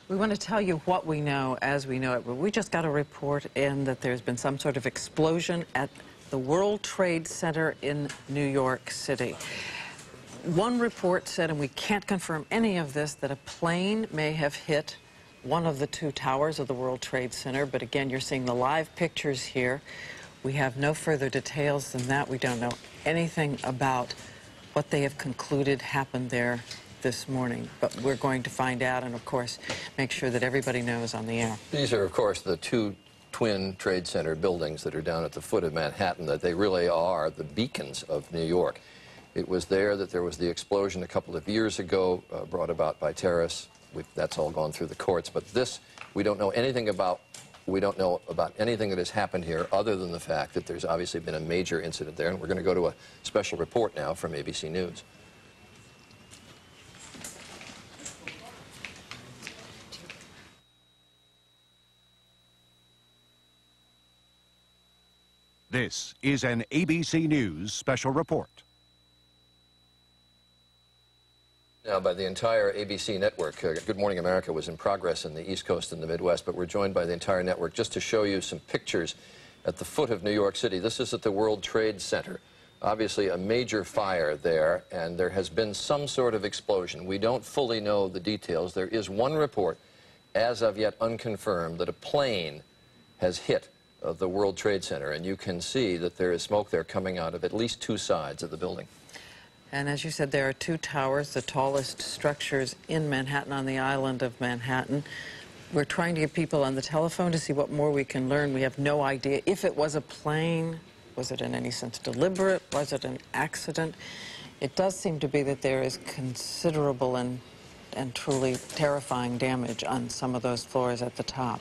We want to tell you what we know as we know it, but we just got a report in that there's been some sort of explosion at the World Trade Center in New York City. One report said, and we can't confirm any of this, that a plane may have hit one of the two towers of the World Trade Center, but again, you're seeing the live pictures here. We have no further details than that. We don't know anything about what they have concluded happened there this morning, but we're going to find out and, of course, make sure that everybody knows on the air. These are, of course, the two twin Trade Center buildings that are down at the foot of Manhattan, that they really are the beacons of New York. It was there that there was the explosion a couple of years ago brought about by terrorists. That's all gone through the courts, but this we don't know anything about. We don't know about anything that has happened here other than the fact that there's obviously been a major incident there, and we're going to go to a special report now from ABC News. This is an ABC News special report. Now, by the entire ABC network, Good Morning America was in progress in the East Coast and the Midwest, but we're joined by the entire network just to show you some pictures at the foot of New York City. This is at the World Trade Center. Obviously, a major fire there, and there has been some sort of explosion. We don't fully know the details. There is one report, as of yet unconfirmed, that a plane has hit the World Trade Center, and you can see that there is smoke there coming out of at least two sides of the building. And as you said, there are two towers, the tallest structures in Manhattan, on the island of Manhattan. We're trying to get people on the telephone to see what more we can learn. We have no idea if it was a plane. Was it in any sense deliberate? Was it an accident? It does seem to be that there is considerable and truly terrifying damage on some of those floors at the top.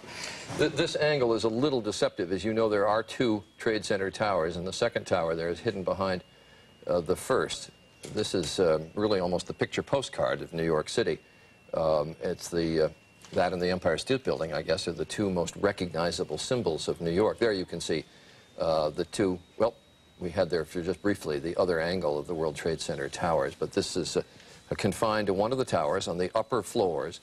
This angle is a little deceptive. As you know, there are two Trade Center towers, and the second tower there is hidden behind the first. This is really almost the picture postcard of New York City. It's that and the Empire State Building, I guess, are the two most recognizable symbols of New York. There you can see the two, well, we had there for just briefly the other angle of the World Trade Center towers, but this is confined to one of the towers on the upper floors.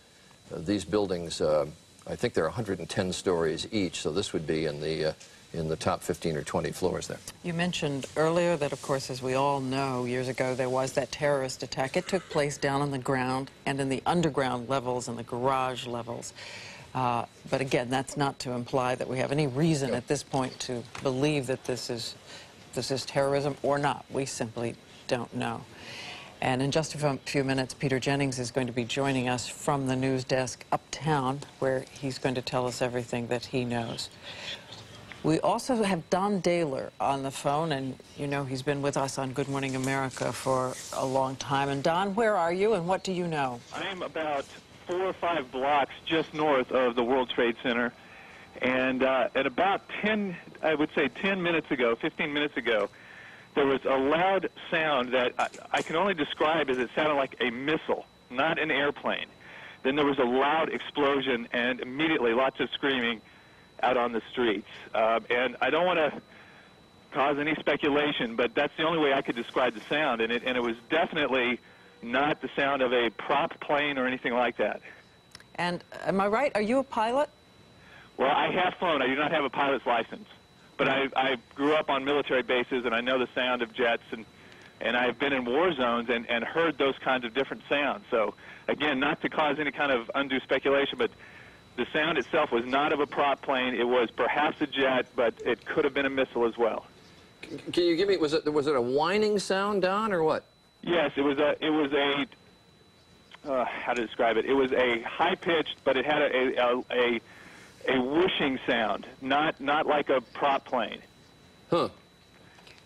These buildings, I think they're 110 stories each, so this would be in the top 15 or 20 floors there. You mentioned earlier that, of course, as we all know, years ago there was that terrorist attack. It took place down on the ground and in the underground levels and the garage levels. But again, that's not to imply that we have any reason at this point to believe that this is terrorism or not. We simply don't know. And in just a few minutes, Peter Jennings is going to be joining us from the news desk uptown, where he's going to tell us everything that he knows. We also have Don Daler on the phone, and you know he's been with us on Good Morning America for a long time. And Don, where are you, and what do you know? I'm about 4 or 5 blocks just north of the World Trade Center, and at about 10 minutes ago, 15 minutes ago, there was a loud sound that I can only describe as it sounded like a missile, not an airplane. Then there was a loud explosion and immediately lots of screaming out on the streets. And I don't want to cause any speculation, but that's the only way I could describe the sound. And it was definitely not the sound of a prop plane or anything like that. And am I right? Are you a pilot? Well, I have flown. I do not have a pilot's license. But I grew up on military bases, and I know the sound of jets, and I've been in war zones and heard those kinds of different sounds. So, again, not to cause any kind of undue speculation, but the sound itself was not of a prop plane. It was perhaps a jet, but it could have been a missile as well. Can you give me, was it a whining sound, Don, or what? Yes, it was a how to describe it? It was a high-pitched, but it had a whooshing sound, not like a prop plane. Huh.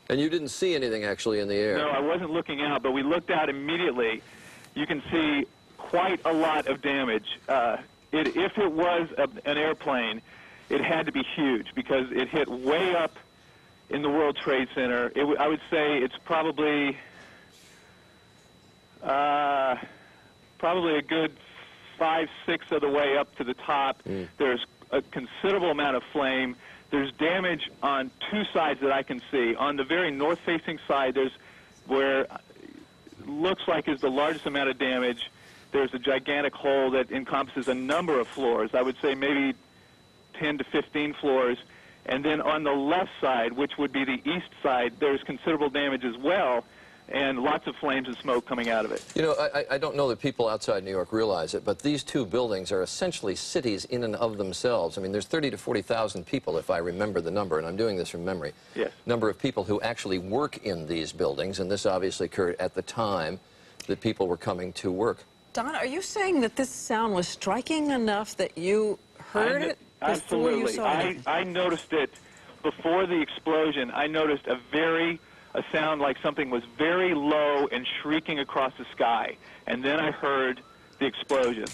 And you didn't see anything actually in the air? No, I wasn't looking out, but we looked out immediately. You can see quite a lot of damage. If it was an airplane, it had to be huge because it hit way up in the World Trade Center. I would say it's probably a good 5-6 of the way up to the top. There's a considerable amount of flame. There's damage on two sides that I can see. On the very north-facing side, there's where looks like is the largest amount of damage. there's a gigantic hole that encompasses a number of floors. I would say maybe 10 to 15 floors. And then on the left side, which would be the east side, there's considerable damage as well, and lots of flames and smoke coming out of it. You know, I don't know that people outside New York realize it, but these two buildings are essentially cities in and of themselves. I mean, there's 30 to 40,000 people, if I remember the number, and I'm doing this from memory. Yes. Number of people who actually work in these buildings, and this obviously occurred at the time that people were coming to work. Don, are you saying that this sound was striking enough that you heard it before you saw it? I noticed it before the explosion. I noticed a sound like something was very low and shrieking across the sky. And then I heard the explosion.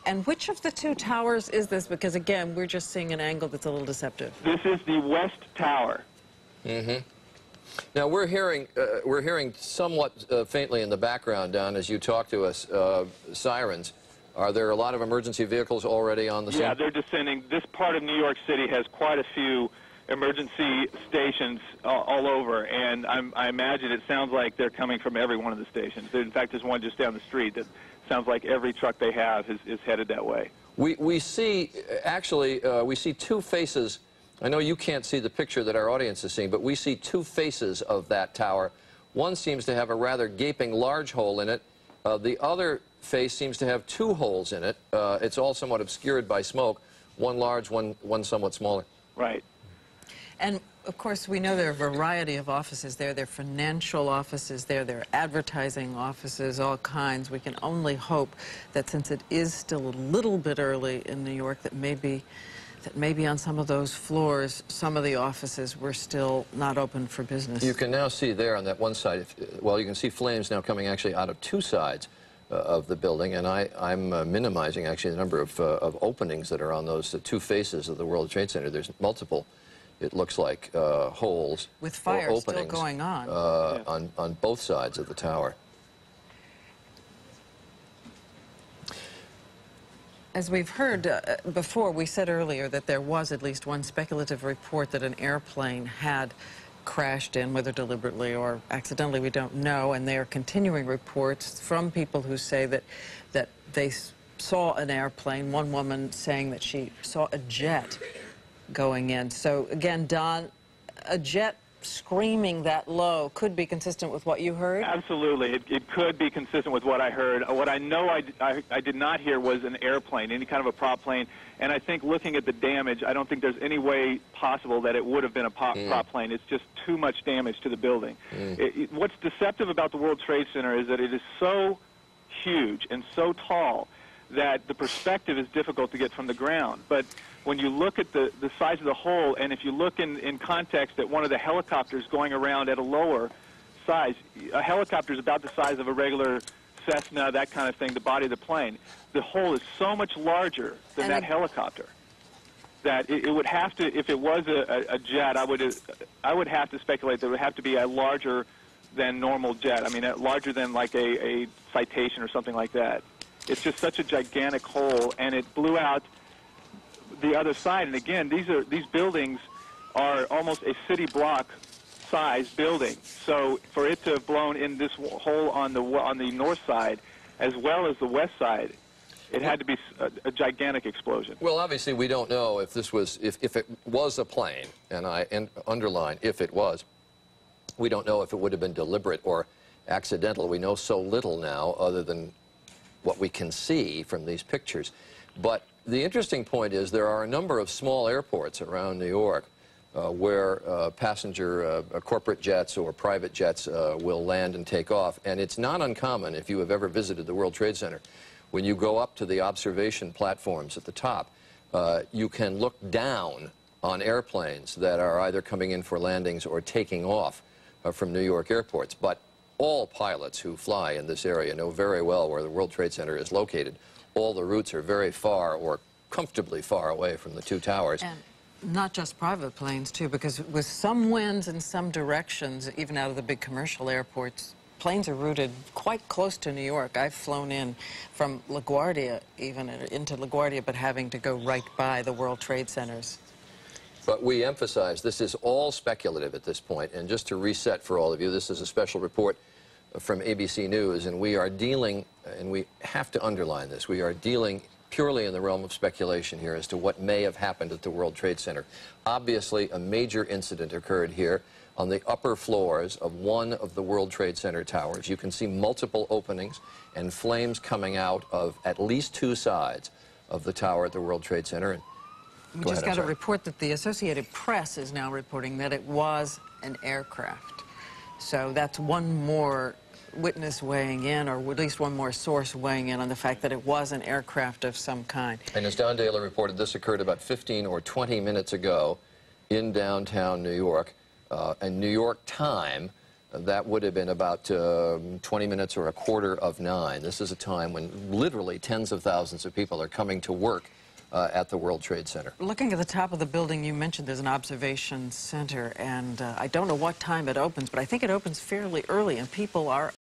And which of the two towers is this? Because, again, we're just seeing an angle that's a little deceptive. This is the West Tower. Mm-hmm. Now, we're hearing somewhat faintly in the background, Don, as you talk to us, sirens. Are there a lot of emergency vehicles already on the scene? Yeah, they're descending. This part of New York City has quite a few emergency stations all over, and I imagine it sounds like they're coming from every one of the stations. In fact, there's one just down the street that sounds like every truck they have is headed that way. We see, actually, we see two faces. I know you can't see the picture that our audience is seeing, but we see two faces of that tower. One seems to have a rather gaping large hole in it. The other face seems to have two holes in it. It's all somewhat obscured by smoke, one large, one somewhat smaller. Right. And, of course, we know there are a variety of offices there. There are financial offices there. There are advertising offices, all kinds. We can only hope that since it is still a little bit early in New York, that maybe on some of those floors, some of the offices were still not open for business. You can now see there on that one side, well, you can see flames now coming actually out of two sides of the building, and I'm minimizing actually the number of openings that are on those two faces of the World Trade Center. There's multiple, it looks like, holes with fire or openings still going on. On both sides of the tower. As we've heard before, we said earlier that there was at least one speculative report that an airplane had crashed in, whether deliberately or accidentally, we don't know. And there are continuing reports from people who say that they saw an airplane, one woman saying that she saw a jet going in. So, again, Don, a jet screaming that low could be consistent with what you heard? Absolutely. It could be consistent with what I heard. What I know I did not hear was an airplane, any kind of a prop plane. And I think looking at the damage, I don't think there's any way possible that it would have been a prop plane. It's just too much damage to the building. What's deceptive about the World Trade Center is that it is so huge and so tall that the perspective is difficult to get from the ground. But when you look at the size of the hole, and if you look in context at one of the helicopters going around at a lower size, a helicopter is about the size of a regular Cessna, that kind of thing, the body of the plane. The hole is so much larger than that helicopter that it would have to, if it was a jet, I would have to speculate that it would have to be a larger than normal jet. I mean, larger than like a Citation or something like that. It's just such a gigantic hole, and it blew out the other side. And again, these buildings are almost a city block size building. So for it to have blown in this hole on the north side as well as the west side, it had to be a gigantic explosion. Well, obviously we don't know if this was if it was a plane, and I underline if it was. We don't know if it would have been deliberate or accidental. We know so little now other than what we can see from these pictures. But the interesting point is there are a number of small airports around New York where passenger corporate jets or private jets will land and take off. And it's not uncommon, if you have ever visited the World Trade Center, when you go up to the observation platforms at the top, you can look down on airplanes that are either coming in for landings or taking off from New York airports. But all pilots who fly in this area know very well where the World Trade Center is located. All the routes are very far or comfortably far away from the two towers. And not just private planes, too, because with some winds in some directions, even out of the big commercial airports, planes are routed quite close to New York. I've flown in from LaGuardia, even into LaGuardia, but having to go right by the World Trade Centers. But we emphasize this is all speculative at this point. And just to reset for all of you, this is a special report from ABC News, and we are dealing, and we have to underline this, we are dealing purely in the realm of speculation here as to what may have happened at the World Trade Center. Obviously, a major incident occurred here on the upper floors of one of the World Trade Center towers. You can see multiple openings and flames coming out of at least two sides of the tower at the World Trade Center. And we just got a report that the Associated Press is now reporting that it was an aircraft. So that's one more witness weighing in, or at least one more source weighing in on the fact that it was an aircraft of some kind. And as Don Daly reported, this occurred about 15 or 20 minutes ago in downtown New York. And New York time, that would have been about 20 minutes or 8:45. This is a time when literally tens of thousands of people are coming to work at the World Trade Center. Looking at the top of the building, you mentioned there's an observation center, and I don't know what time it opens, but I think it opens fairly early, and people are